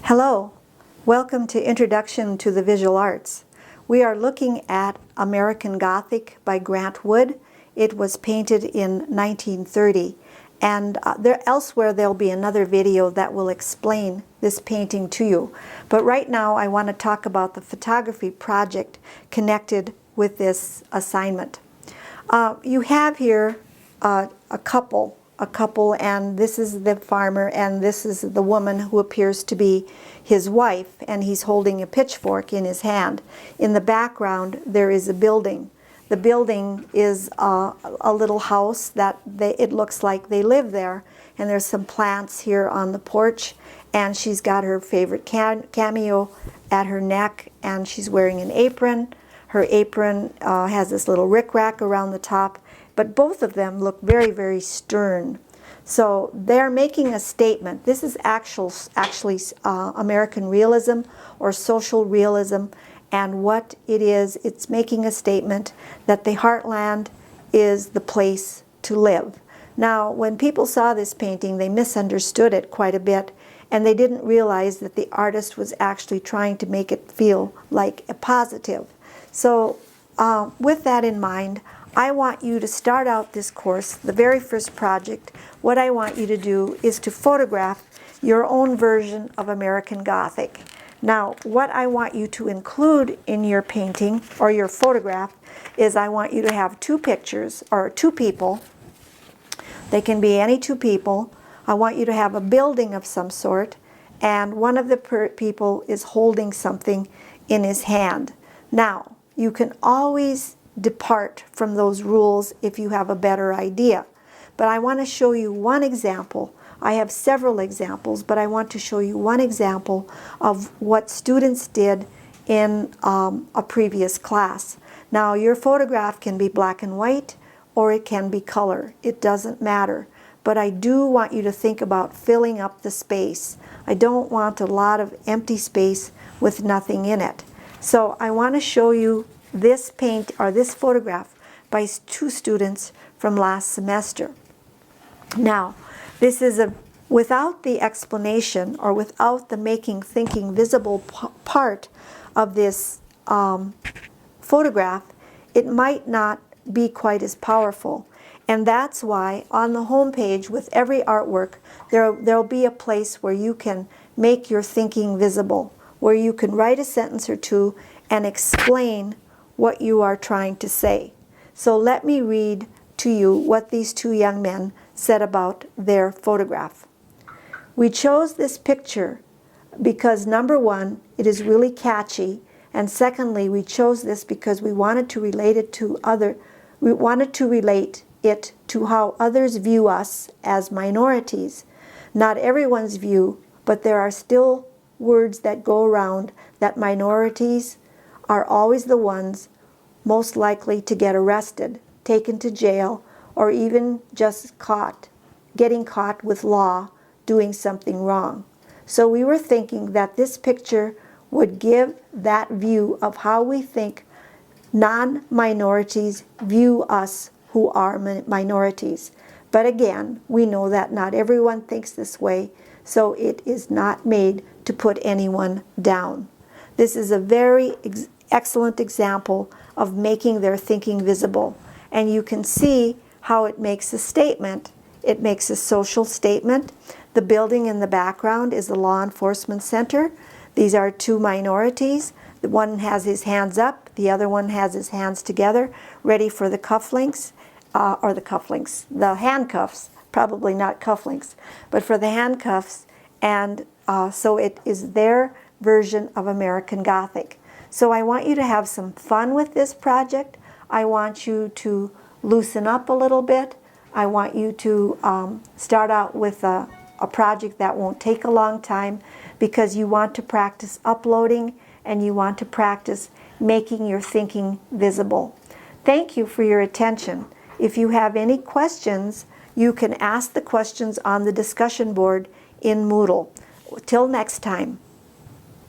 Hello, welcome to Introduction to the Visual Arts. We are looking at American Gothic by Grant Wood. It was painted in 1930, and elsewhere there'll be another video that will explain this painting to you. But right now I want to talk about the photography project connected with this assignment. You have here a couple, and this is the farmer and this is the woman who appears to be his wife, and he's holding a pitchfork in his hand. In the background there is a building. The building is a little house that it looks like they live there, and there's some plants here on the porch, and she's got her favorite cameo at her neck, and she's wearing an apron. Her apron has this little rickrack around the top, but both of them look very, very stern. So they're making a statement. This is actually American realism or social realism, and what it is, it's making a statement that the heartland is the place to live. Now, when people saw this painting, they misunderstood it quite a bit, and they didn't realize that the artist was actually trying to make it feel like a positive. So with that in mind, I want you to start out this course, the very first project. What I want you to do is to photograph your own version of American Gothic. Now, what I want you to include in your painting or your photograph is I want you to have two pictures or two people. They can be any two people. I want you to have a building of some sort, and one of the people is holding something in his hand. Now, you can always depart from those rules if you have a better idea. But I want to show you one example. I have several examples, but I want to show you one example of what students did in a previous class. Now, your photograph can be black and white or it can be color. It doesn't matter. But I do want you to think about filling up the space. I don't want a lot of empty space with nothing in it. So I want to show you this this photograph by two students from last semester. Now, this is without the explanation or without the making thinking visible part of this photograph, it might not be quite as powerful. And that's why on the home page with every artwork, there'll be a place where you can make your thinking visible, where you can write a sentence or two and explain what you are trying to say. So let me read to you what these two young men said about their photograph. We chose this picture because, number one, it is really catchy, and secondly, we chose this because we wanted to relate it to how others view us as minorities. Not everyone's view, but there are still words that go around that minorities are always the ones most likely to get arrested, taken to jail, or even just getting caught with law doing something wrong. So we were thinking that this picture would give that view of how we think non-minorities view us who are minorities. But again, we know that not everyone thinks this way, so it is not made to put anyone down. This is a very excellent example of making their thinking visible. And you can see how it makes a statement. It makes a social statement. The building in the background is the law enforcement center. These are two minorities. The one has his hands up, the other one has his hands together, ready for the cufflinks, the handcuffs, probably not cufflinks, but for the handcuffs. And so it is their version of American Gothic. So I want you to have some fun with this project. I want you to loosen up a little bit. I want you to start out with a project that won't take a long time, because you want to practice uploading and you want to practice making your thinking visible. Thank you for your attention. If you have any questions, you can ask the questions on the discussion board in Moodle. Till next time.